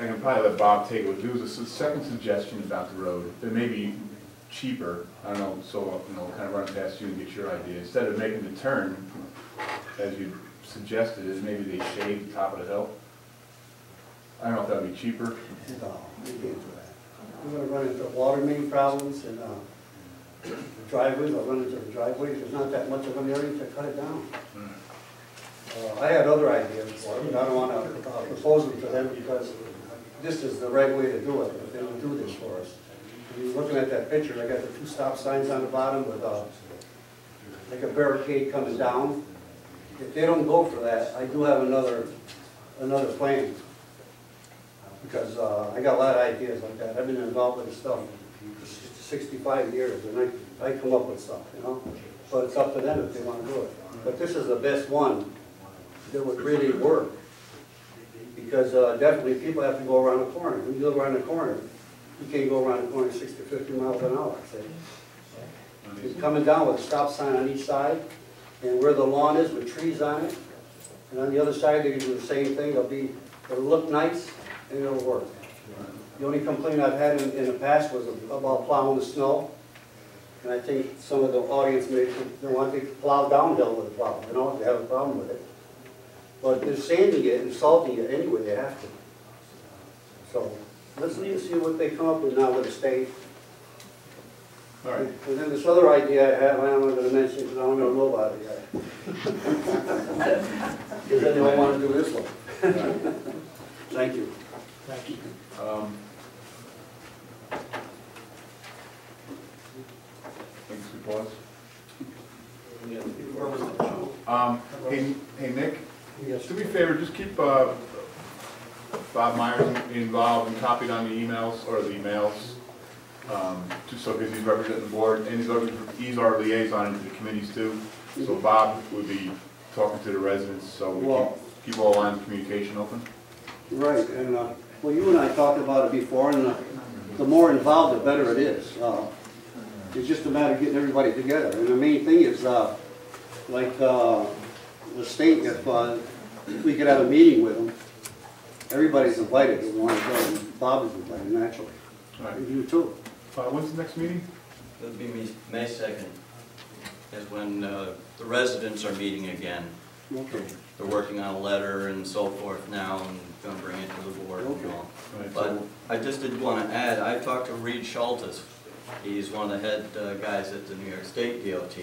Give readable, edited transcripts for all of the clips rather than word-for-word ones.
I can probably let Bob take it. There was a second suggestion about the road that may be cheaper. I don't know, so kind of run past you and get your idea. Instead of making the turn, as you suggested, is maybe they shade the top of the hill. I don't know if that would be cheaper. No, we can't do that. We're going to run into water main problems and the driveways. I'll run into the driveways. There's not that much of an area to cut it down. I had other ideas for them, but I don't want to propose them to them because this is the right way to do it. If they will do this for us. If you're looking at that picture, I got the 2 stop signs on the bottom with like a barricade coming down. If they don't go for that, I do have another plan. Because I got a lot of ideas like that. I've been involved with this stuff for 65 years, and I come up with stuff, you know. But it's up to them if they want to do it. But this is the best one that would really work. Because definitely people have to go around the corner. When you go around the corner, you can't go around the corner 60 to 50 miles an hour. You're coming down with a stop sign on each side, and where the lawn is with trees on it, and on the other side they can do the same thing. It'll look nice and it'll work. The only complaint I've had in the past was about plowing the snow, and I think some of the audience may want to plow downhill with a plow. You know, if they have a problem with it. But they're sanding it and salting it anyway. They have to. So let's see what they come up with now with the state. All right. And then this other idea I have, I'm not going to mention because I don't know about it yet. Because then they won't want to do this one. Thank you. Thank you. Thanks, we pause. Hey Nick, Yes. do me a favor, just keep Bob Myers involved and copied on the emails, or the emails, just so because he's representing the board, and he's our liaison to the committees too. So Bob would be talking to the residents, so we keep all lines of communication open. Right, and well, you and I talked about it before, and the more involved, the better it is. It's just a matter of getting everybody together, and the main thing is, like the state, if we could have a meeting with them, everybody's invited who wants to go, and Bob is invited, naturally. All right. And you too. When's the next meeting? It'll be May 2nd, is when the residents are meeting again. Okay. They're working on a letter and so forth now, and going to bring it to the board and all. Right, But so I just did want to add, I talked to Reed Schultes. He's one of the head guys at the New York State DOT.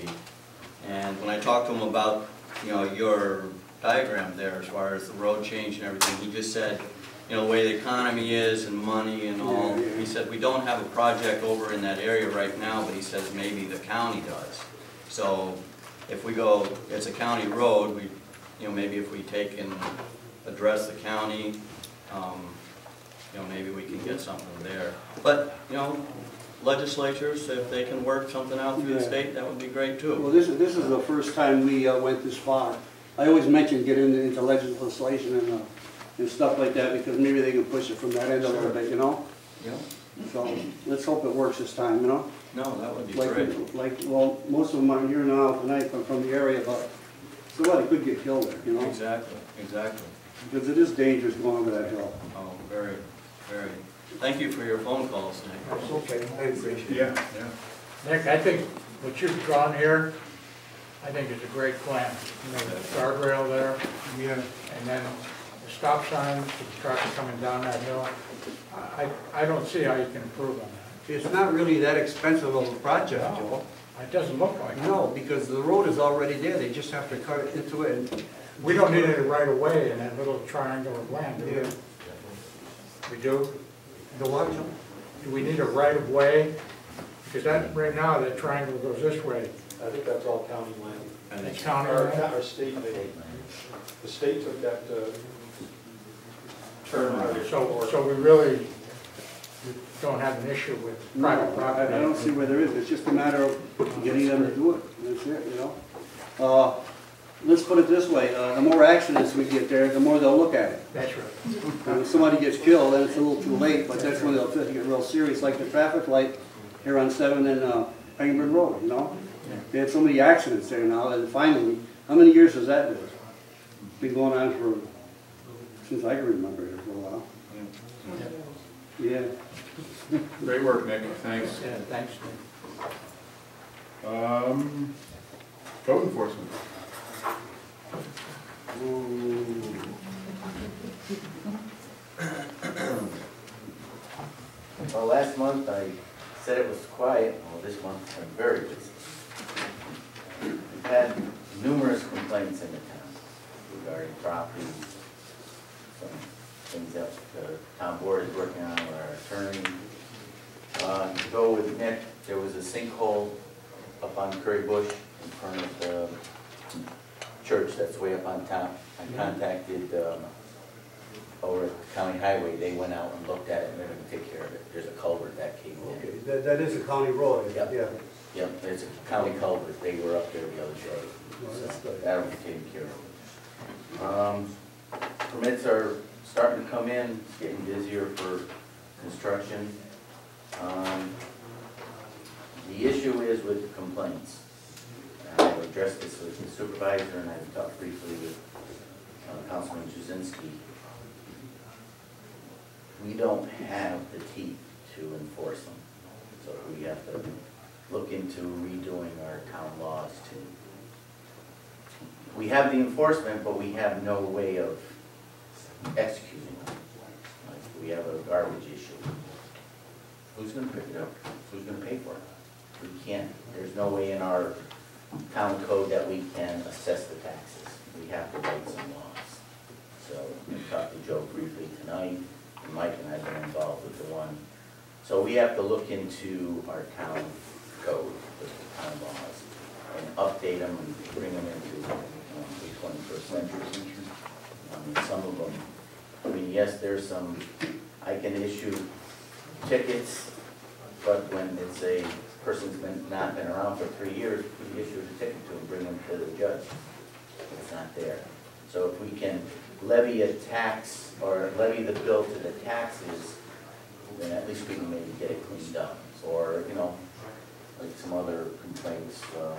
And when I talked to him about, your diagram there as far as the road change and everything, he just said, the way the economy is and money and all, he said, we don't have a project over in that area right now, but he says maybe the county does. So if we go, it's a county road, maybe if we take and address the county, maybe we can get something there. But, legislatures, if they can work something out through the state, that would be great too. Well, this is the first time we went this far. I always mention getting into legislation and stuff like that because maybe they can push it from that end a little bit, Yeah. So let's hope it works this time, No, that would be great. Well, most of them are here now tonight from the area, but somebody could get killed there, Exactly, exactly. Because it is dangerous going over that hill. Oh, very, very. Thank you for your phone calls, Nick. That's okay. I appreciate it. yeah. Nick, I think what you've drawn here, I think is a great plan. The guardrail there, and then the stop signs for the traffic coming down that hill. I don't see how you can improve on that. It's not really that expensive of a project, Joe. It doesn't look like it. No, because the road is already there, they just have to cut it into it. And We don't need any right of way in that little triangle of land, do we? Yeah. We do? The what, Joe? Do we need a right of way? Because that, right now, that triangle goes this way. I think that's all county land. And It's county land? Or state land. The state took that turn right. So we really don't have an issue with private No, property. I don't see where there is. It's just a matter of getting them to do it. That's it, Let's put it this way, the more accidents we get there, the more they'll look at it. That's right. And if somebody gets killed, then it's a little too late, but that's when they'll take it real serious, like the traffic light here on 7 and Penguin Road, They had so many accidents there now, and finally, how many years has that been? It's been going on since I can remember it for a while. Yeah. Great work, Nick, thanks. Yeah, thanks. Code enforcement. Well, last month I said it was quiet. Well, this month I'm very busy. We've had numerous complaints in the town regarding property, some things that the town board is working on with our attorney. To go with Nick, there was a sinkhole up on Curry Bush in front of the church that's way up on top. I contacted over at the county highway, they went out and looked at it and they're gonna take care of it. There's a culvert that came Okay, in. that is a county road, Yep. yeah. Yep, it's a county culvert, they were up there the other day. Well, that's good. That'll be taken care of. Permits are starting to come in, it's getting busier for construction. The issue is with the complaints. I addressed this with the supervisor and I talked briefly with Councilman Jazinski. We don't have the teeth to enforce them. So we have to look into redoing our town laws to. We have the enforcement, but we have no way of executing them. Like, we have a garbage issue. Who's gonna pick it up? Who's gonna pay for it? We can't, there's no way in our town code that we can assess the taxes. We have to write some laws. So we talked to Joe briefly tonight, and Mike and I have been involved with the one. So we have to look into our town code, the town laws, and update them and bring them into the 21st century. Some of them, I mean, yes, there's some, I can issue tickets, but when it's a person's not been around for 3 years, we issue a ticket to them, bring them to the judge. It's not there. So if we can levy a tax or levy the bill to the taxes, then at least we can maybe get it cleaned up. Or, you know, like some other complaints, or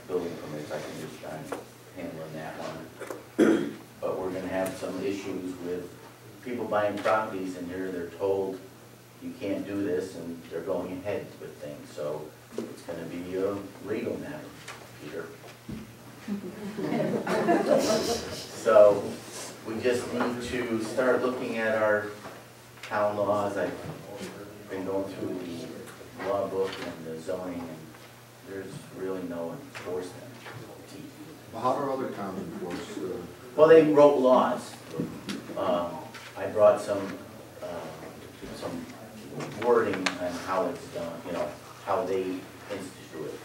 building permits, I can just try and handle that one. But we're gonna have some issues with people buying properties and they're told you can't do this and they're going ahead with things. So it's gonna be a legal matter, Peter. So we just need to start looking at our town laws. I've been going through the law book and the zoning, and there's really no enforcement. How do other towns enforce? Well, they wrote laws. I brought some wording on how it's done, you know, how they institute it.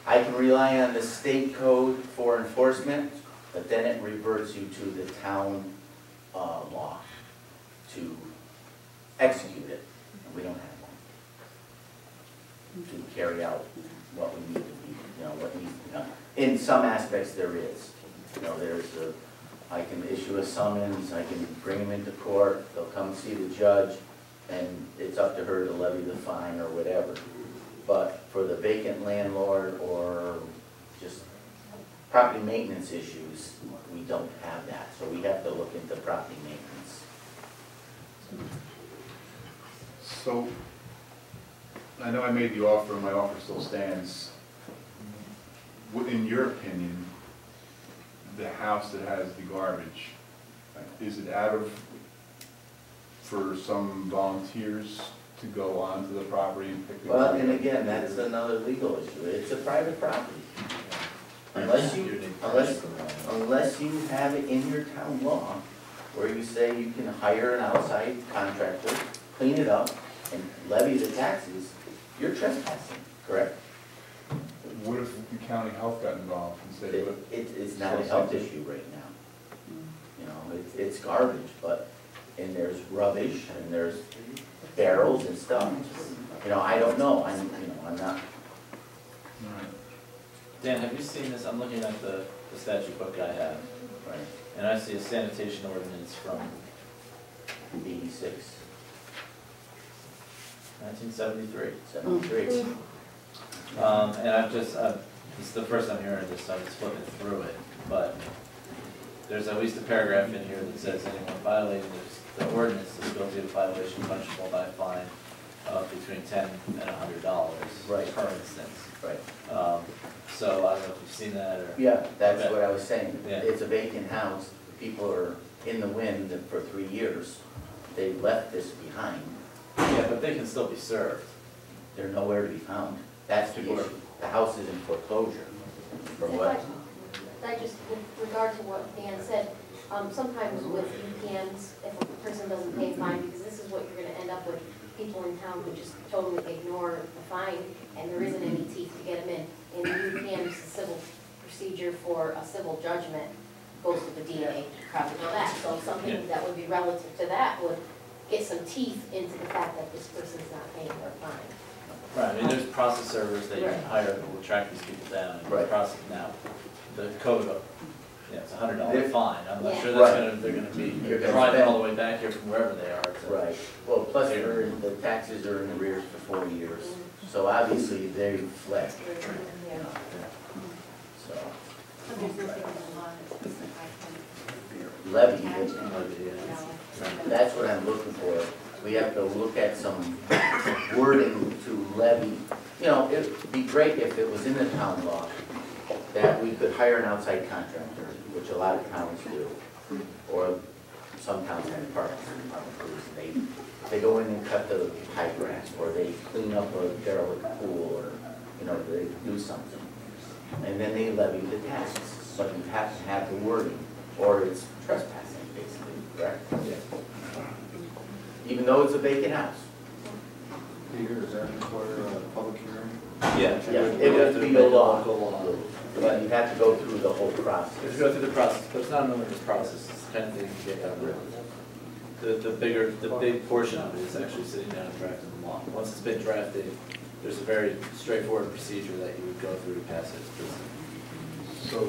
I can rely on the state code for enforcement, but then it reverts you to the town law to execute it. And we don't have one to carry out what we need to be, you know, what needs to be done. In some aspects there is. You know, I can issue a summons, I can bring them into court, they'll come see the judge, and it's up to her to levy the fine or whatever. But for the vacant landlord or just property maintenance issues, we don't have that. So we have to look into property maintenance. So, I know I made the offer, and my offer still stands. In your opinion, the house that has the garbage, is it out of, for some volunteers to go onto the property and pick it up? Well, and again, that's another legal issue. It's a private property. Unless you have it in your town law where you say you can hire an outside contractor, clean it up, and levy the taxes, you're trespassing, correct? What if the county health got involved and said, "Look, It's not a health issue right now. You know, it's garbage, and there's rubbish, and there's barrels and stuff. You know, I don't know, I'm not. Dan, have you seen this? I'm looking at the statute book I have, Right. and I see a sanitation ordinance from 86, 1973. 73. And this is the first I'm hearing this, so I'm just flipping through it, but there's at least a paragraph in here that says anyone violating the ordinance is guilty of a violation punishable by a fine of between $10 and $100 Right. per instance. Right. So I don't know if you've seen that or. Yeah, that's Okay. what I was saying. Yeah. It's a vacant house, people are in the wind for 3 years. They left this behind, Yeah, but they can still be served. they're nowhere to be found. That's the issue. The house is in foreclosure. For what? I just, with regard to what Dan said, sometimes with UPNs, if a person doesn't pay a fine, because this is what you're gonna end up with, people in town who just totally ignore the fine, and there isn't any teeth to get them in. And the UPN is a civil procedure for a civil judgment, goes to the DA, you probably know that. So something that would be relative to that would get some teeth into the fact that this person's not paying their fine. Right, I mean, there's process servers that you can Right. hire that will track these people down and Right. process now. The code, yeah, it's $100 If- fine. I'm not Yeah. sure they're gonna be You're gonna driving spend- all the way back here from wherever they are to. Right. Well, plus the taxes are in arrears for 4 years, so obviously they fled, Yeah. you know, so. But there's nothing in the law that says that Levy, I but can. that's what I'm looking for. We have to look at some wording to levy. You know, it'd be great if it was in the town law that we could hire an outside contractor, which a lot of towns do. Or some towns have parks, they go in and cut the high grass, or they clean up a derelict pool, or, you know, they do something. And then they levy the taxes, but you have to have the wording, or it's trespassing, basically, correct? Even though it's a vacant house. Peter, does that require a public hearing? Yeah. Yeah, we it have would to be amend a law, local law. but you have to go through the whole You have process. to go through the process, but it's not an onerous process, it's the kind of thing you get done. The big portion of it is actually sitting down and drafting the law. Once it's been drafted, there's a very straightforward procedure that you would go through to pass it. So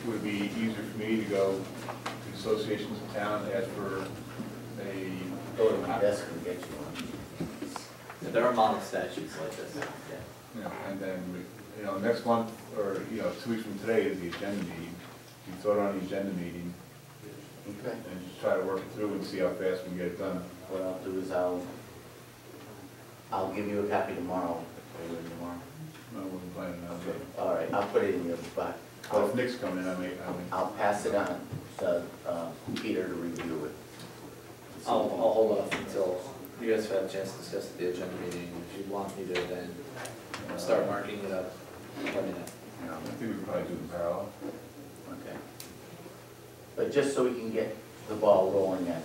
would it be easier for me to go to associations in town and ask for a, Go to my desk and get you one. There are model statutes like this, yeah. you know, and then, you know, next month, or, 2 weeks from today is the agenda meeting. You throw it on the agenda meeting Okay. and just try to work it through and see how fast we can get it done. What I'll do is I'll give you a copy tomorrow. Are you in tomorrow? I wasn't planning on that. All right, I'll put it in your spot. But if Nick's coming, I may, I'll pass it on to Peter to review it. I'll hold off until you guys have had a chance to discuss at the agenda meeting. If you want me to then start marking it up, let me know. I think we could probably do it in parallel. Okay. But just so we can get the ball rolling, and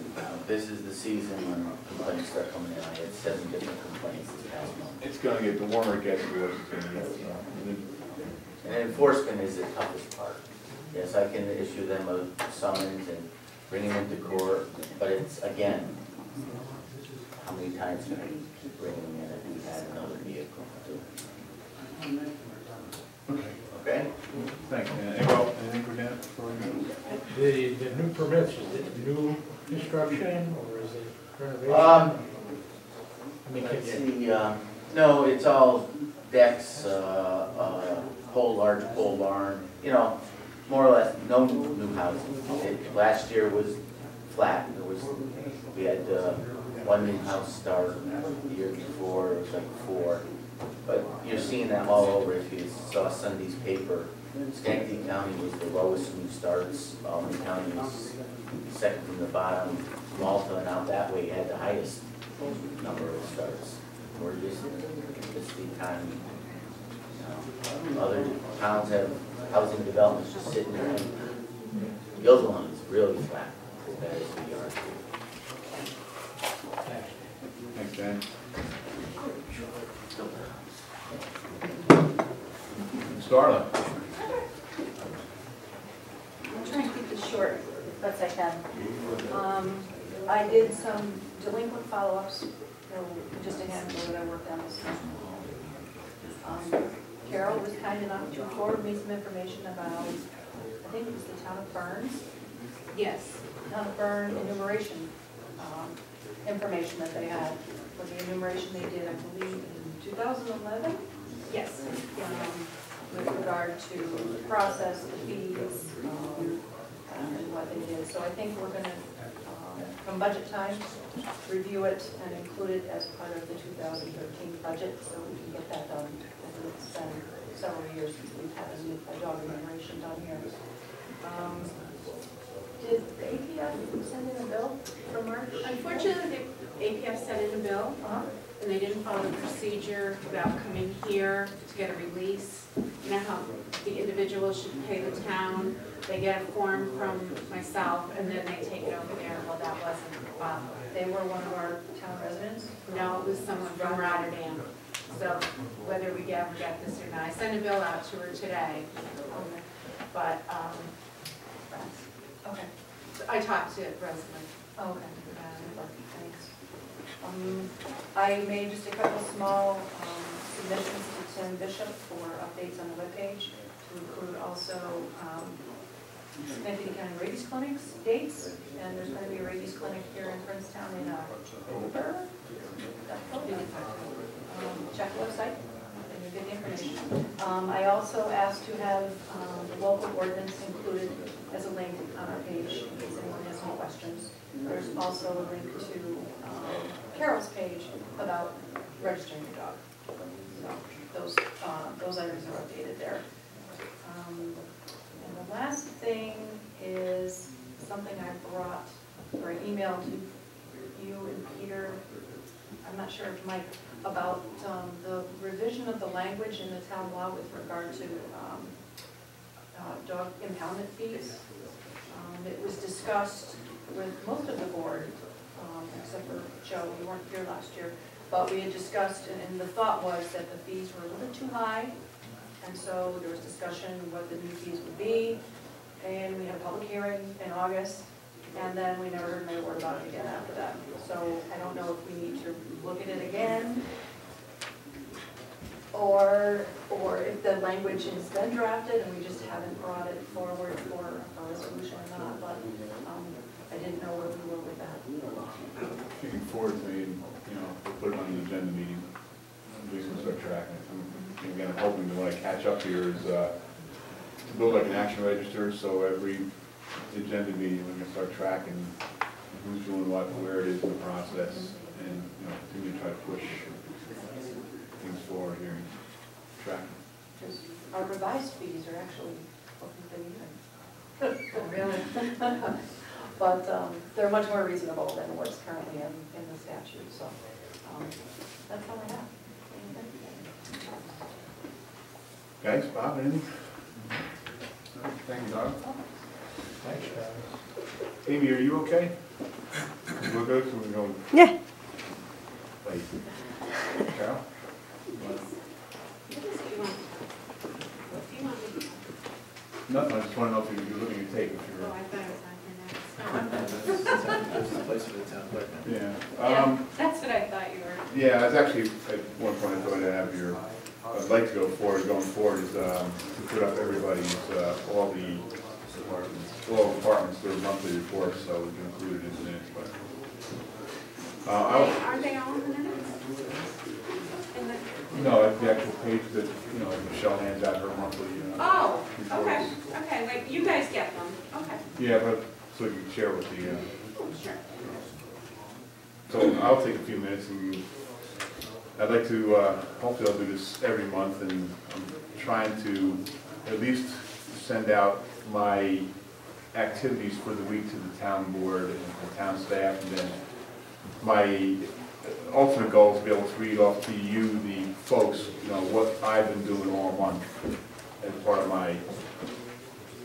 this is the season when complaints start coming in. I had 7 different complaints this past month. It's gonna get, the warmer it gets, the worse it's gonna get, so. And enforcement is the toughest part. Yes, I can issue them a summons and bring them into court, but it's, again, how many times can I keep bringing them in if we had another vehicle too? Okay? Thanks, Dan. Anything for Dan before we go? The new permits, is it new construction or is it renovation? I mean, Let's can you, see, no, it's all decks, large pole barn, you know, more or less, no new housing. Last year was flat, we had one new house start, the year before, it was like 4. But you're seeing them all over. If you saw Sunday's paper, Schenectady County was the lowest new starts, Albany County was second from the bottom, Malta and out that way had the highest number of starts. We're just the economy. Other towns have housing developments just sitting there. Gilgalon is really flat, as bad as we are. Thanks, Dan. Starla. I'm trying to keep this short as best I can. I did some delinquent follow-ups, just a handful that I worked on this time. Carol was kind enough to forward me some information about, I think it was the town of Burns. Yes, town of Burn enumeration information that they had, for the enumeration they did, I believe, in 2011. Yes. With regard to the process, the fees, what they did. So I think we're gonna, come budget time, review it and include it as part of the 2013 budget, so we can get that done. It's been several years since we've had a dog enumeration done here. Did the APF send in a bill for March? Unfortunately, the APF sent in a bill, and they didn't follow the procedure about coming here to get a release. You know how the individual should pay the town, they get a form from myself, and then they take it over there. Well, that wasn't, They were one of our town residents? no, it was someone from Rotterdam. So whether we get this or not, I sent a bill out to her today, but, Okay. I talked to residents. Okay, thanks. I made just a couple small submissions to Tim Bishop for updates on the webpage, to include also Schenectady County rabies clinics dates, and there's going to be a rabies clinic here in Princetown in October. Check the website, and you get the information. I also asked to have the local ordinance included as a link on our page in case anyone has any questions. There's also a link to Carol's page about registering your dog. So those items are updated there. And the last thing is something I brought, or I emailed to you and Peter, I'm not sure if Mike, about the revision of the language in the town law with regard to dog impoundment fees. It was discussed with most of the board, except for Joe, you weren't here last year, but we had discussed, and the thought was that the fees were a little bit too high, and so there was discussion what the new fees would be, and we had a public hearing in August, and then we never heard another word about it again after that. So I don't know if we need to look at it again, or if the language has been drafted and we just haven't brought it forward for a resolution or not, but I didn't know where we were with that. You can forward to me, and, we'll put it on the agenda meeting, we can start tracking it. And again, I'm hoping that when I catch up here is to build like an action register, so every agenda meeting, we can start tracking who's doing what, where it is in the process, and, continue to try to push things forward here and tracking. Because our revised fees are actually what we've been using. Really? But they're much more reasonable than what's currently in the statute, so that's all I have. Guys, Bob, anything? Thank you, Doc. Thanks, Travis. Amy, are you okay? We're good, so we're going. Yeah. Wait. Carol? what do you want? What do you want? Nothing, I just want to know if you're looking at tape, if Oh, you're. I thought it was on here next. There's a place for the town clerk. Yeah. Yeah, that's what I thought you were. Yeah, it's actually, at one point I thought I'd have I'd like to go forward, going forward is to put up everybody's, all the departments, their monthly reports, so we can include it in the minutes, but. Aren't they all in the minutes? No, the actual page that, like Michelle hands out her monthly, Oh, reports. okay, like you guys get them, okay. Yeah, but, so you can share with the, Sure. so I'll take a few minutes and I'd like to, hopefully I'll do this every month, and I'm trying to at least send out my activities for the week to the town board and the town staff, and then my ultimate goal is to be able to read off to you, the folks, what I've been doing all month as part of my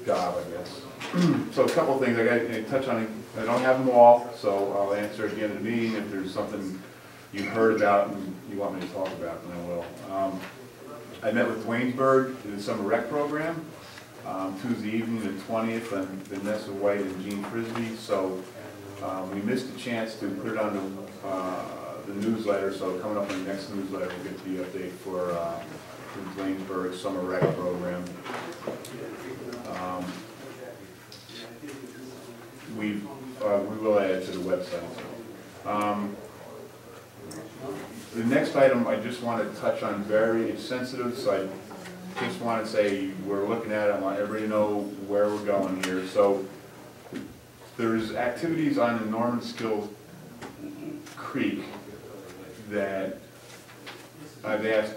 job, I guess. So a couple of things I got to touch on. I don't have them all, so I'll answer at the end of the meeting. If there's something you heard about and you want me to talk about, then I will. I met with Waynesburg in the summer rec program Tuesday evening, the 20th, and Vanessa White and Jean Frisbee. So we missed a chance to put it on the newsletter, so coming up in the next newsletter we'll get the update for the Waynesburg summer rec program. We will add it to the website. The next item I just want to touch on, it's sensitive, so I just want to say we're looking at it. I want everybody to know where we're going here. So there's activities on the Norman Skills Creek that I've asked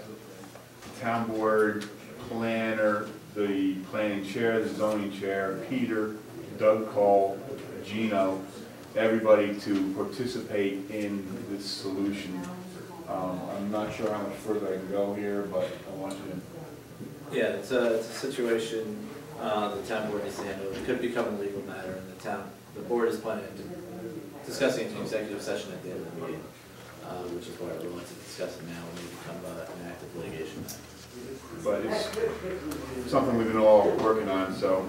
the town board, planner, the planning chair, the zoning chair, Peter, Doug Cole, Gino, everybody to participate in this solution. I'm not sure how much further I can go here, but I want you to. Yeah, it's a situation the town board needs to handle. It could become a legal matter, and the board is planning to discussing it in executive session at the end of the meeting, which is why we want to discuss it now when we become an active litigation matter. But it's something we've been all working on, so.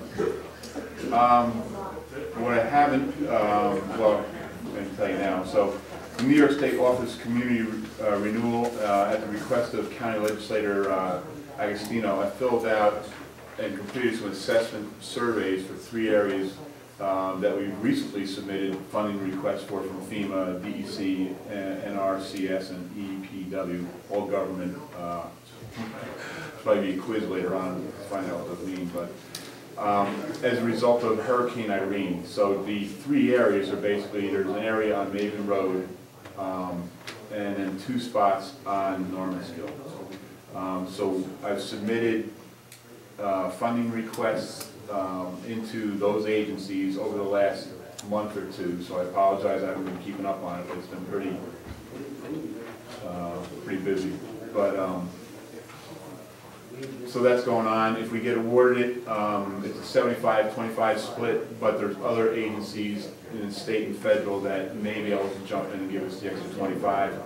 What I haven't, well, I'm going to tell you now. So, the New York State Office Community Renewal, at the request of County Legislator Agostino, I filled out and completed some assessment surveys for 3 areas that we recently submitted funding requests for from FEMA, DEC, NRCS, and EPW, all government. Probably be a quiz later on to find out what those mean, but as a result of Hurricane Irene. So the 3 areas are basically, there's an area on Maven Road, and then 2 spots on Normanskill. So I've submitted funding requests into those agencies over the last month or 2, so I apologize I haven't been keeping up on it, but it's been pretty busy. But so that's going on. If we get awarded it, it's a 75-25 split, but there's other agencies in the state and federal that may be able to jump in and give us the extra 25.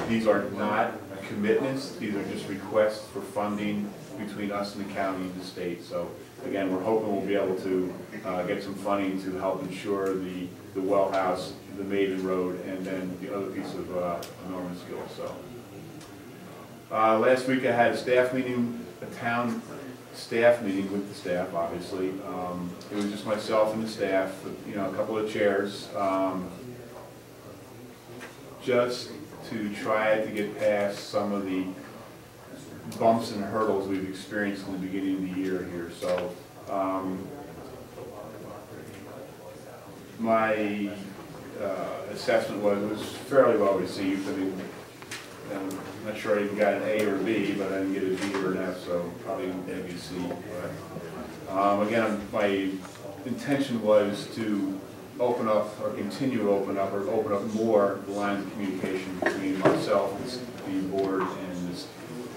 These are not commitments, these are just requests for funding between us and the county and the state. So again, we're hoping we'll be able to get some funding to help ensure the well house, the Maven Road, and then the other piece of Normanskill. So last week I had a staff meeting, a town staff meeting with the staff, obviously. It was just myself and the staff, you know, a couple of chairs, just to try to get past some of the bumps and hurdles we've experienced in the beginning of the year here. So my assessment was fairly well received. I mean, I'm not sure I even got an A or a B, but I didn't get a D or an F, so probably maybe a C. But again, my intention was to open up or continue to open up more the lines of communication between myself, the board, and this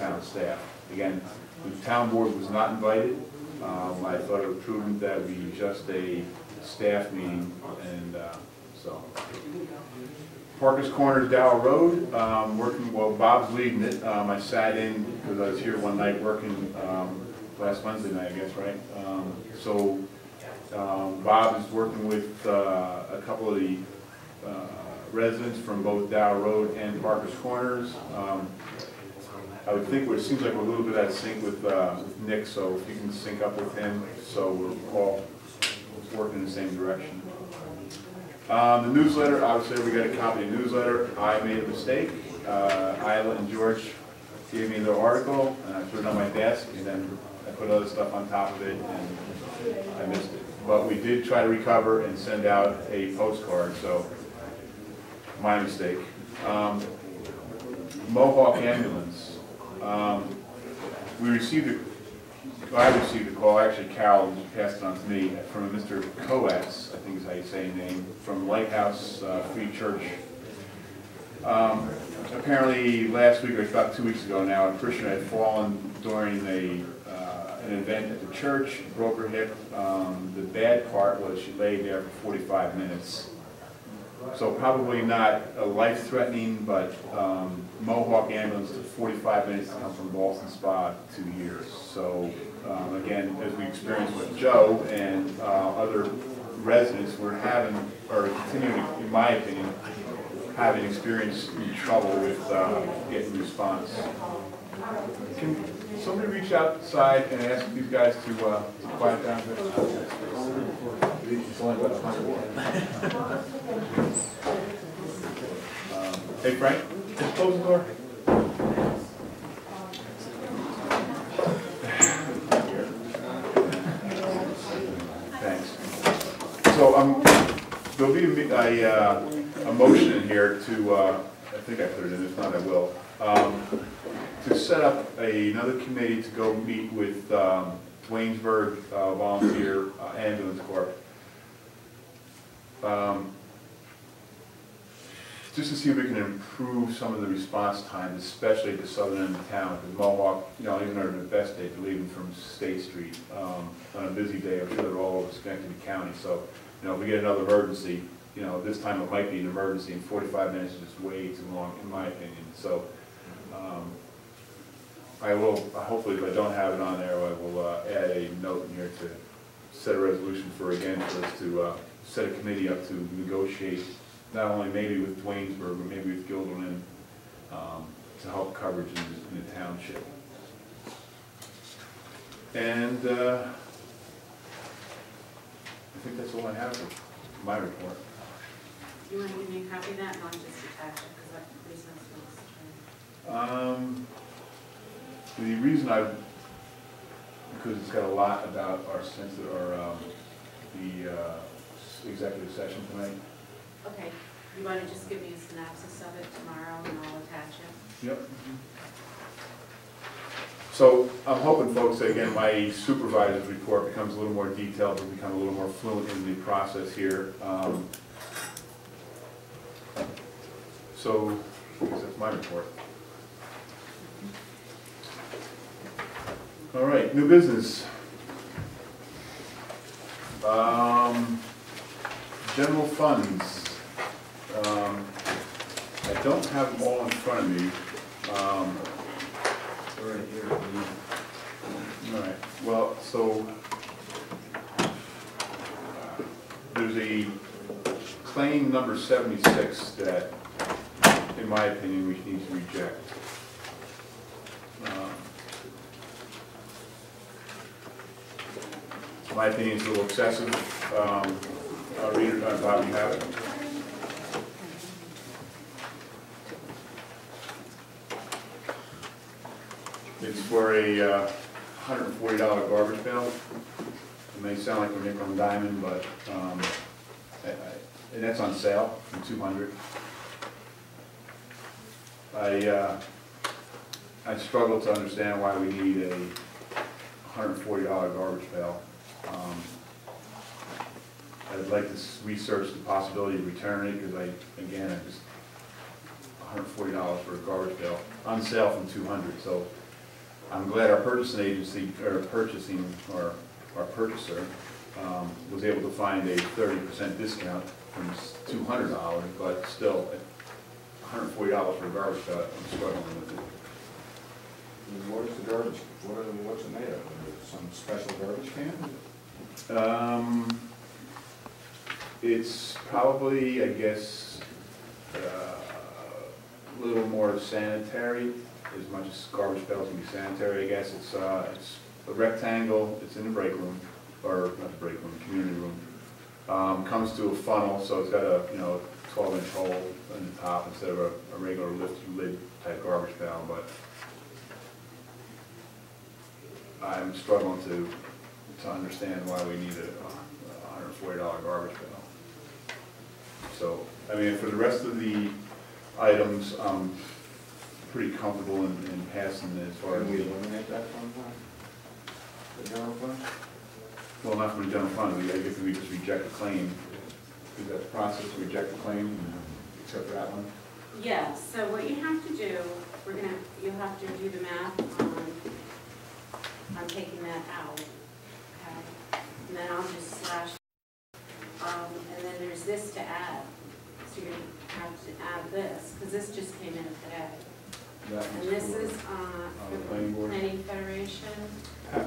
town staff. Again, the town board was not invited. I thought it was prudent that we just a staff meeting, and so. Parker's Corners, Dow Road, working, well, Bob's leading it. I sat in because I was here one night working last Wednesday night, I guess, right? So Bob is working with a couple of the residents from both Dow Road and Parker's Corners. I would think it seems like we're a little bit out of sync with Nick, so if you can sync up with him, so we're all working in the same direction. The newsletter, obviously we got a copy of the newsletter. I made a mistake. Isla and George gave me their article, and I put it on my desk, and then I put other stuff on top of it, and I missed it. But we did try to recover and send out a postcard, so my mistake. Mohawk ambulance. I received a call, actually Carol passed it on to me, from a Mr. Coates, I think is how you say his name, from Lighthouse Free Church. Apparently last week, or about 2 weeks ago now, a Christian had fallen during an event at the church, broke her hip. The bad part was she lay there for 45 minutes. So probably not a life-threatening, but Mohawk ambulance took 45 minutes to come from Boston Spa to here. So again, as we experienced with Joe and other residents, we're having, or continuing, in my opinion, having experienced trouble with getting response. Can somebody reach outside and ask these guys to quiet down? It's only about 100. Hey Frank, just close the door. Thanks. So So, there'll be a motion in here to, I think I put it in, if not I will, to set up another committee to go meet with Waynesburg Volunteer Ambulance Corps. Just to see if we can improve some of the response times, especially at the southern end of town, because Mohawk, even on the best day, they're leaving from State Street on a busy day. I'm sure they're all over Schenectady County, so, if we get another emergency, this time it might be an emergency, and 45 minutes is just way too long, in my opinion. So, I will, hopefully, if I don't have it on there, I will add a note in here to set a resolution for us to set a committee up to negotiate, not only maybe with Waynesburg, but maybe with Gilderland, to help coverage in the township. And I think that's all I have for my report. You want to give me a copy of that, and I'll just attach it, because there's no sense. The reason because it's got a lot about our the executive session tonight. Okay, you want to just give me a synopsis of it tomorrow, and I'll attach it? Yep. So I'm hoping, folks, that again, my supervisor's report becomes a little more detailed and become a little more fluent in the process here. So I guess that's my report. All right, new business. General funds. I don't have them all in front of me. Right here. All right, well, so there's a claim number 76 that, in my opinion, we need to reject. In my opinion, it's a little excessive. I'll read it on top, you have it. It's for a $140 garbage bill. It may sound like we're nickel and diamond, but and that's on sale for $200. I struggle to understand why we need a $140 garbage bill. I'd like to research the possibility of returning it, because I just $140 for a garbage bill on sale from $200. So I'm glad our purchasing agency, or our purchaser, was able to find a 30% discount from $200, but still, $140 for a garbage bill, I'm struggling with it. And what is the garbage, what's it made of? Some special garbage can? It's probably, I guess, a little more sanitary, as much as garbage pails can be sanitary, I guess. It's a rectangle, it's in the break room, or not the break room, community room. Comes to a funnel, so it's got a 12-inch hole in the top instead of a regular lift lid type garbage pail, but I'm struggling to understand why we need a $140 garbage pail. So, I mean, for the rest of the items, I'm pretty comfortable in passing as far as Can we eliminate that from the general fund? well, not from the general fund. I guess we just reject the claim. Is that the process to reject the claim, except for that one? Yeah, so what you have to do, you'll have to do the math on taking that out, okay? And then I'll just slash, and then there's this to add. So you're gonna have to add this, because this just came in today. And this is on the planning board. Planning Federation,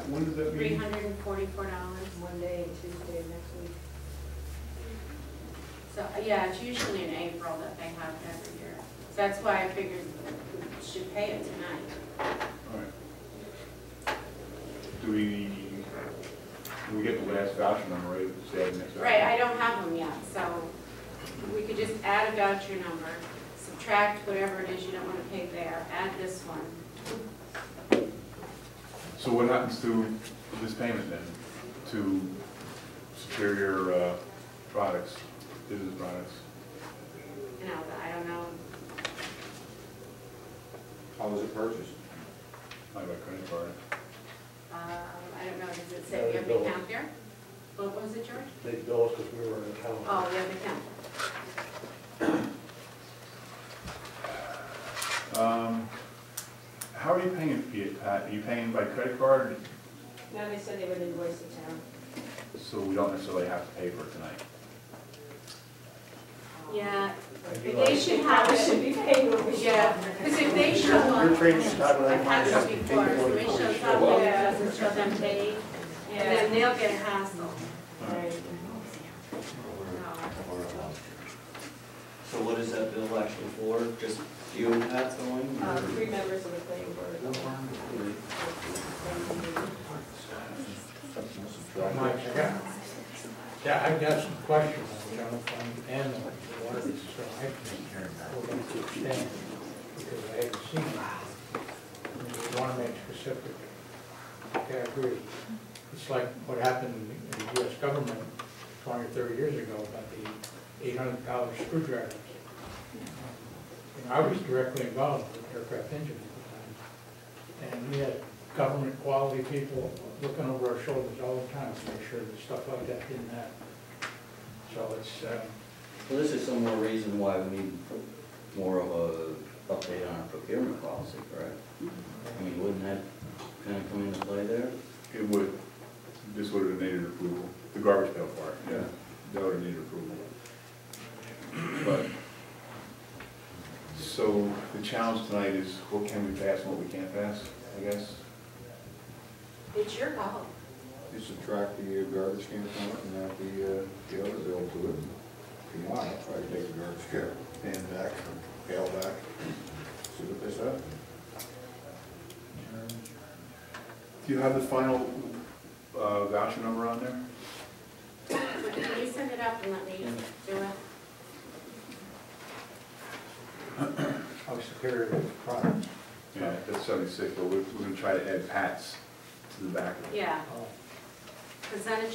When does that mean? $344. Monday, Tuesday next week. So, yeah, it's usually in April that they have it every year. So that's why I figured we should pay it tonight. All right. Do we get the last voucher number, right? Say the next voucher. Right, I don't have them yet, so we could just add a voucher number, subtract whatever it is you don't want to pay there, add this one. So what happens to this payment then? To Superior products, business products. You know, I don't know. How was it purchased? I have a credit card. I don't know, does it say we have the account there? What was it, George? They bill us because we were in town. Oh, we have the account. How are you paying it, Pat? Are you paying by credit card, No, they said they would invoice the town. so we don't necessarily have to pay for it tonight? Yeah, do they should have Probably should it, be paying what we should. yeah, because if they show up, Your train start when I I've had find this out. before, if somebody shows up and it doesn't show them paid, and then they'll get a hassle. Right. So what is that bill actually for? Just you and Pat going? 3 members of the planning board. Mike, I've got some questions on the general fund and the water, so I will going to extend, because I haven't seen it. I want to make specific. Okay, I agree. It's like what happened in the US government 20 or 30 years ago about the $800 screwdriver. I was directly involved with aircraft engines at the time, and we had government quality people looking over our shoulders all the time to make sure that stuff like that didn't happen. So it's, So this is some more reason why we need more of a update on our procurement policy, correct? I mean, wouldn't that kind of come into play there? It would, this would have needed approval, the garbage pail part, yeah, that would have needed approval. But, so the challenge tonight is what can we pass and what we can't pass, I guess? It's your call. You subtract the garbage can from it and add the other bill to it. If you want, I'll try to take the garbage can back, or pail back, see what they said. Do you have the final voucher number on there? Can you send it up and let me do it? how superior the product. Yeah, that's 76, but we're gonna try to add Pat's to the back. Yeah, Oh. because then it's